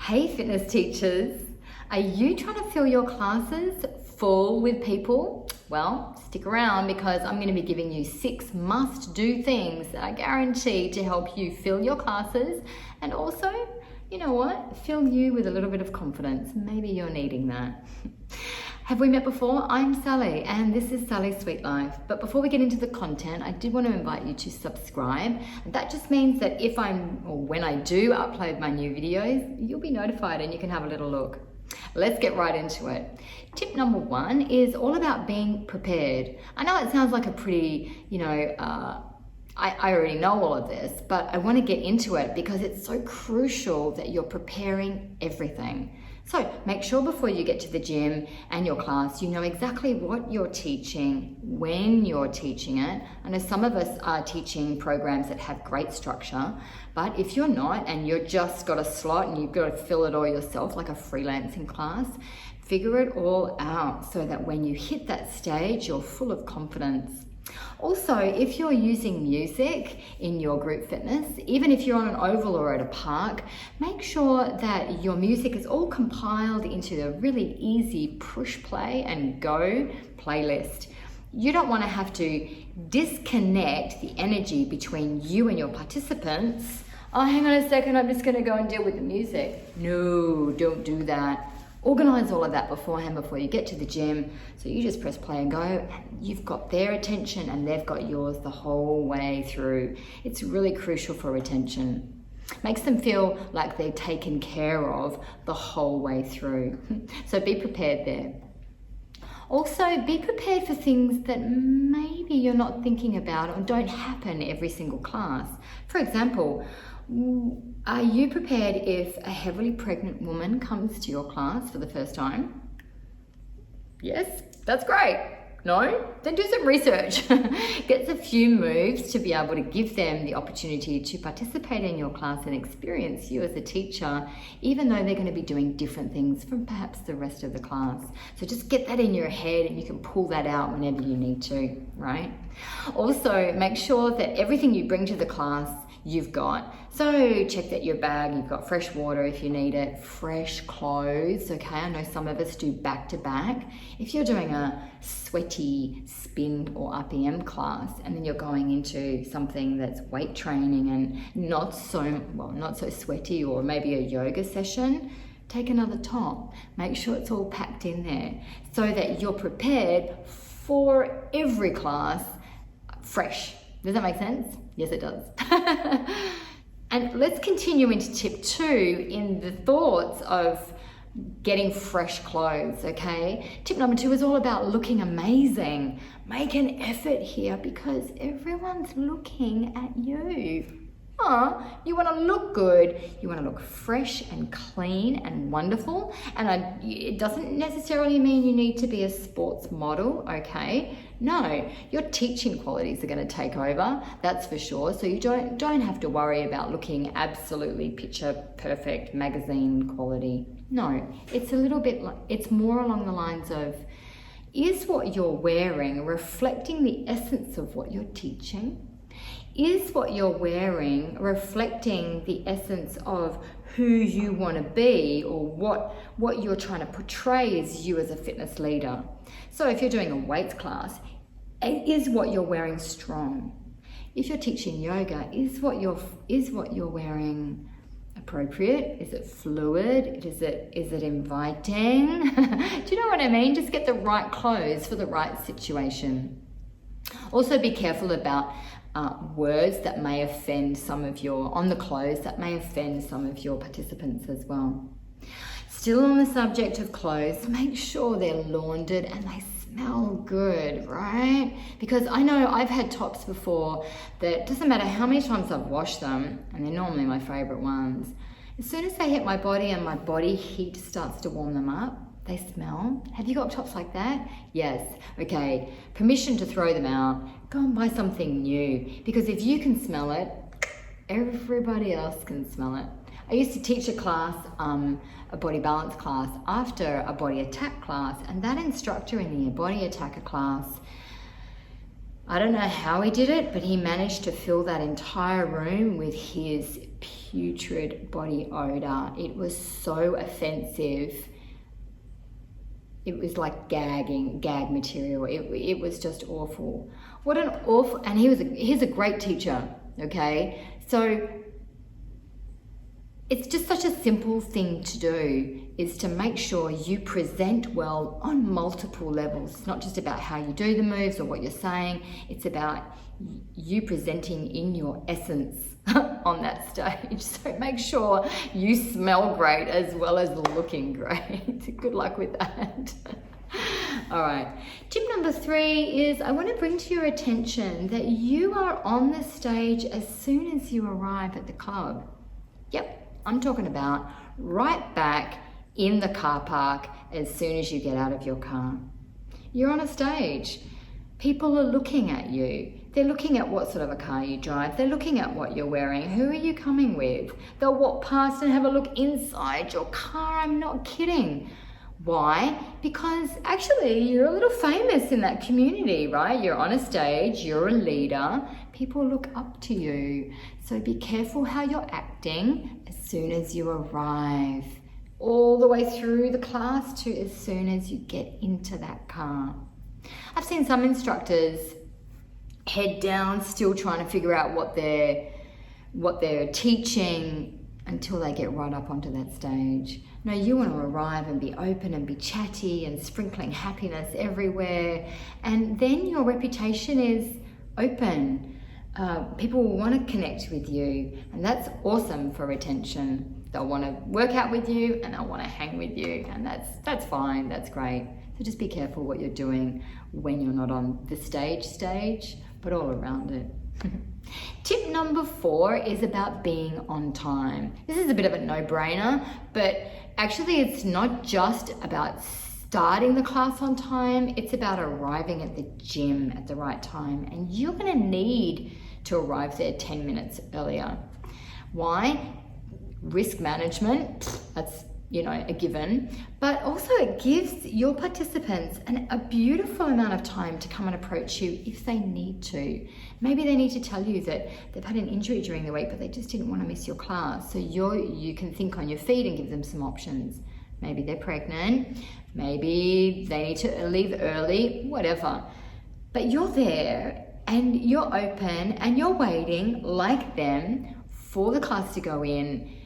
Hey fitness teachers, are you trying to fill your classes full with people? Well, stick around because I'm going to be giving you 6 must-do things that I guarantee to help you fill your classes and also, you know what, fill you with a little bit of confidence. Maybe you're needing that. Have we met before? I'm Sally and this is Sally's Sweet Life. But before we get into the content, I did want to invite you to subscribe. And that just means that when I do upload my new videos, you'll be notified and you can have a little look. Let's get right into it. Tip number 1 is all about being prepared. I know it sounds like a pretty, I already know all of this, but I want to get into it because it's so crucial that you're preparing everything. So make sure before you get to the gym and your class, you know exactly what you're teaching, when you're teaching it. I know some of us are teaching programs that have great structure, but if you're not and you're just got a slot and you've got to fill it all yourself like a freelancing class, figure it all out so that when you hit that stage, you're full of confidence. Also, if you're using music in your group fitness, even if you're on an oval or at a park, make sure that your music is all compiled into a really easy push play and go playlist. You don't want to have to disconnect the energy between you and your participants. Oh, hang on a second, I'm just going to go and deal with the music. No, don't do that. Organize all of that beforehand before you get to the gym. So you just press play and go and you've got their attention and they've got yours the whole way through. It's really crucial for retention. Makes them feel like they're taken care of the whole way through. So be prepared there. Also, be prepared for things that maybe you're not thinking about or don't happen every single class. For example, are you prepared if a heavily pregnant woman comes to your class for the first time? Yes, that's great. No? Then do some research. Get a few moves to be able to give them the opportunity to participate in your class and experience you as a teacher, even though they're going to be doing different things from perhaps the rest of the class. So just get that in your head and you can pull that out whenever you need to, right? Also, make sure that everything you bring to the class you've got. So check that your bag, you've got fresh water if you need it, fresh clothes, okay? I know some of us do back to back. If you're doing a sweaty spin or RPM class and then you're going into something that's weight training and not so sweaty, or maybe a yoga session, take another top. Make sure it's all packed in there so that you're prepared for every class fresh. Does that make sense? Yes, it does. And let's continue into tip 2 in the thoughts of getting fresh clothes, okay? Tip number 2 is all about looking amazing. Make an effort here because everyone's looking at you. You want to look good, you want to look fresh and clean and wonderful, and it doesn't necessarily mean you need to be a sports model, okay? No, your teaching qualities are going to take over, that's for sure, so you don't have to worry about looking absolutely picture perfect magazine quality. No, it's more along the lines of, is what you're wearing reflecting the essence of what you're teaching? Is what you're wearing reflecting the essence of who you want to be or what you're trying to portray as you as a fitness leader? So if you're doing a weights class, is what you're wearing strong? If you're teaching yoga, is what you're wearing appropriate? Is it fluid? Is it inviting? Do you know what I mean? Just get the right clothes for the right situation. Also be careful about words that may offend on the clothes that may offend some of your participants as well. Still on the subject of clothes, make sure they're laundered and they smell good, right? Because I know I've had tops before that doesn't matter how many times I've washed them, and they're normally my favorite ones. As soon as they hit my body and my body heat starts to warm them up, they smell. Have you got tops like that? Yes. Okay, permission to throw them out. Go and buy something new, because if you can smell it, everybody else can smell it. I used to teach a class, a body balance class, after a body attack class, and that instructor in the body attacker class, I don't know how he did it, but he managed to fill that entire room with his putrid body odor. It was so offensive. It was like gag material. It was just awful. What an awful, and he's a great teacher, okay? So it's just such a simple thing to do, is to make sure you present well on multiple levels. It's not just about how you do the moves or what you're saying. It's about you presenting in your essence on that stage. So make sure you smell great as well as looking great. Good luck with that. All right. Tip number 3 is I want to bring to your attention that you are on the stage as soon as you arrive at the club. Yep. I'm talking about right back in the car park as soon as you get out of your car. You're on a stage. People are looking at you. They're looking at what sort of a car you drive. They're looking at what you're wearing. Who are you coming with? They'll walk past and have a look inside your car. I'm not kidding. Why? Because actually you're a little famous in that community, right? You're on a stage, you're a leader. People look up to you. So be careful how you're acting as soon as you arrive. All the way through the class to as soon as you get into that car. I've seen some instructors head down, still trying to figure out what they're teaching until they get right up onto that stage. No, you want to arrive and be open and be chatty and sprinkling happiness everywhere. And then your reputation is open. People will want to connect with you, and that's awesome for retention. They'll want to work out with you and they'll want to hang with you, and that's fine, that's great. So just be careful what you're doing when you're not on the stage, but all around it. Tip number 4 is about being on time. This is a bit of a no-brainer, but actually it's not just about starting the class on time, it's about arriving at the gym at the right time, and you're going to need to arrive there 10 minutes earlier. Why? Risk management, that's a given, but also it gives your participants a beautiful amount of time to come and approach you if they need to. Maybe they need to tell you that they've had an injury during the week, but they just didn't want to miss your class. So you can think on your feet and give them some options. Maybe they're pregnant, maybe they need to leave early, whatever. But you're there and you're open and you're waiting like them for the class to go in.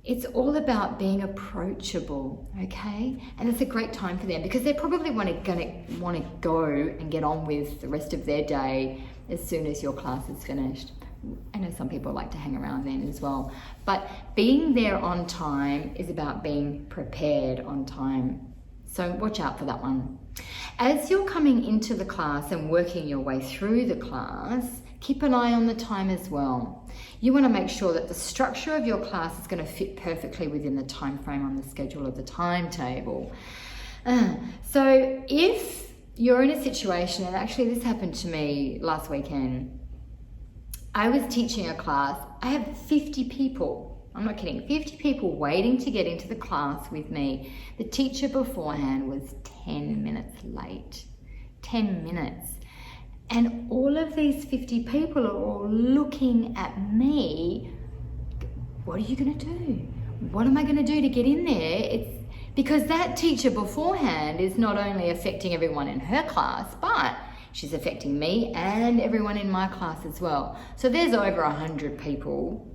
It's all about being approachable, okay? And it's a great time for them because they're probably gonna want to go and get on with the rest of their day as soon as your class is finished. I know some people like to hang around then as well. But being there on time is about being prepared on time. So watch out for that one. As you're coming into the class and working your way through the class, keep an eye on the time as well. You want to make sure that the structure of your class is going to fit perfectly within the time frame on the schedule of the timetable. So if you're in a situation, and actually this happened to me last weekend, I was teaching a class, I had 50 people, I'm not kidding, 50 people waiting to get into the class with me. The teacher beforehand was 10 minutes late, 10 minutes. And all of these 50 people are all looking at me. What are you going to do? What am I going to do to get in there? It's because that teacher beforehand is not only affecting everyone in her class, but she's affecting me and everyone in my class as well. So there's over 100 people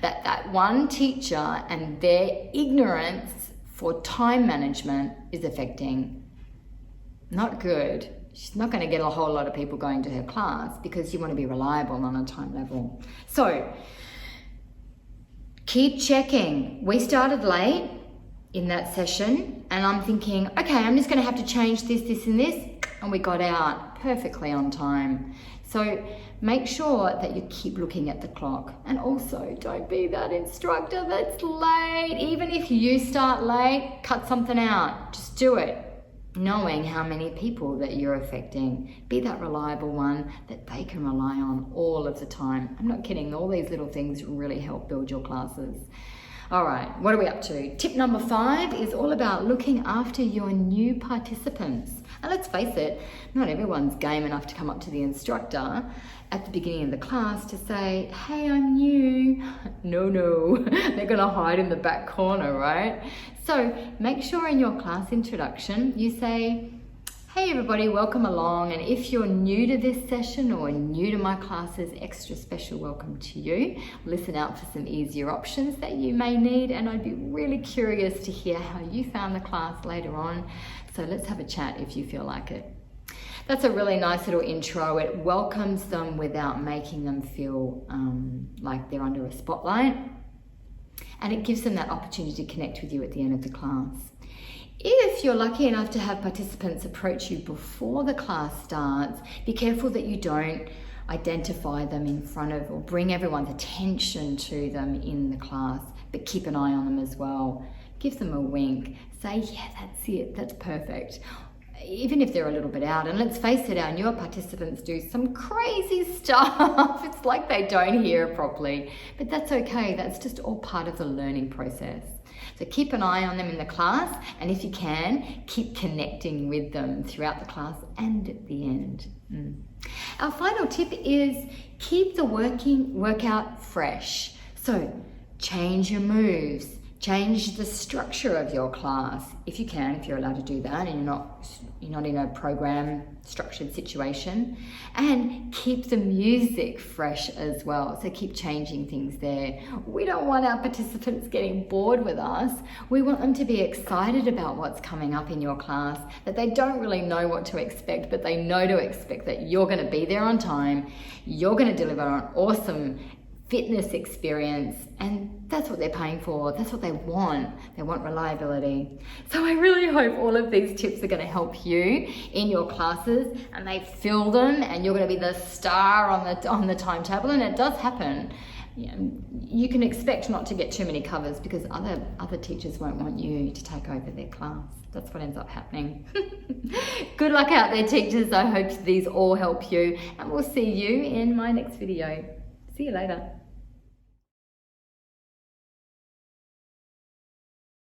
that one teacher and their ignorance for time management is affecting. Not good. She's not going to get a whole lot of people going to her class because you want to be reliable on a time level. So keep checking. We started late in that session and I'm thinking, okay, I'm just going to have to change this, this and this. And we got out perfectly on time. So make sure that you keep looking at the clock, and also don't be that instructor that's late. Even if you start late, cut something out, just do it. Knowing how many people that you're affecting. Be that reliable one that they can rely on all of the time. I'm not kidding, all these little things really help build your classes. All right, what are we up to? Tip number 5 is all about looking after your new participants. And let's face it, not everyone's game enough to come up to the instructor at the beginning of the class to say, hey, I'm new. No, they're gonna hide in the back corner, right? So make sure in your class introduction, you say, hey everybody, welcome along. And if you're new to this session or new to my classes, extra special welcome to you. Listen out for some easier options that you may need. And I'd be really curious to hear how you found the class later on. So let's have a chat if you feel like it. That's a really nice little intro. It welcomes them without making them feel like they're under a spotlight. And it gives them that opportunity to connect with you at the end of the class. If you're lucky enough to have participants approach you before the class starts, be careful that you don't identify them in front of or bring everyone's attention to them in the class, but keep an eye on them as well. Give them a wink. Say, yeah, that's it, that's perfect. Even if they're a little bit out. And let's face it, our newer participants do some crazy stuff. It's like they don't hear properly, but that's okay. That's just all part of the learning process. So keep an eye on them in the class, and if you can, keep connecting with them throughout the class and at the end. Our final tip is keep the workout fresh. So change your moves, change the structure of your class if you can, if you're allowed to do that and you're not in a program structured situation, and keep the music fresh as well. So keep changing things there. We don't want our participants getting bored with us. We want them to be excited about what's coming up in your class, that they don't really know what to expect, but they know to expect that you're going to be there on time, you're going to deliver an awesome fitness experience, and that's what they're paying for. That's what they want. They want reliability. So I really hope all of these tips are going to help you in your classes, and they fill them, and you're going to be the star on the timetable. And it does happen. You can expect not to get too many covers because other teachers won't want you to take over their class. That's what ends up happening. Good luck out there, teachers. I hope these all help you, and we'll see you in my next video. See you later.